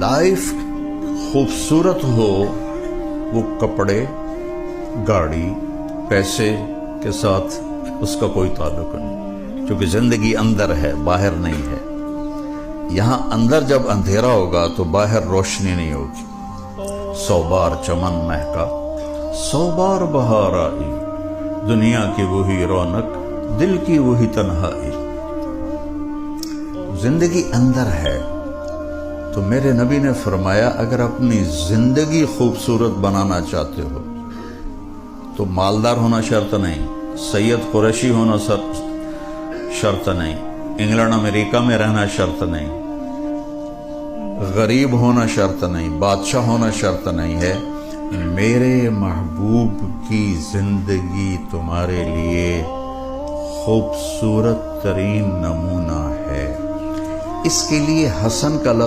Life خوبصورت ہو وہ کپڑے، گاڑی، پیسے کے ساتھ اس کا کوئی تعلق نہیں، کیونکہ زندگی اندر ہے، باہر نہیں ہے۔ یہاں اندر جب اندھیرا ہوگا تو باہر روشنی نہیں ہوگی۔ 100 بار چمن مہکا، 100 بار بہار آئی، دنیا کی وہی رونق، دل کی وہی تنہائی۔ زندگی اندر ہے تو میرے نبی نے فرمایا اگر اپنی زندگی خوبصورت بنانا چاہتے ہو تو مالدار ہونا شرط نہیں، سید قریشی ہونا شرط نہیں، انگلینڈ امریکہ میں رہنا شرط نہیں، غریب ہونا شرط نہیں، بادشاہ ہونا شرط نہیں ہے۔ میرے محبوب کی زندگی تمہارے لیے خوبصورت ترین نمونہ ہے۔ اس کے لیے حسن کا لفظ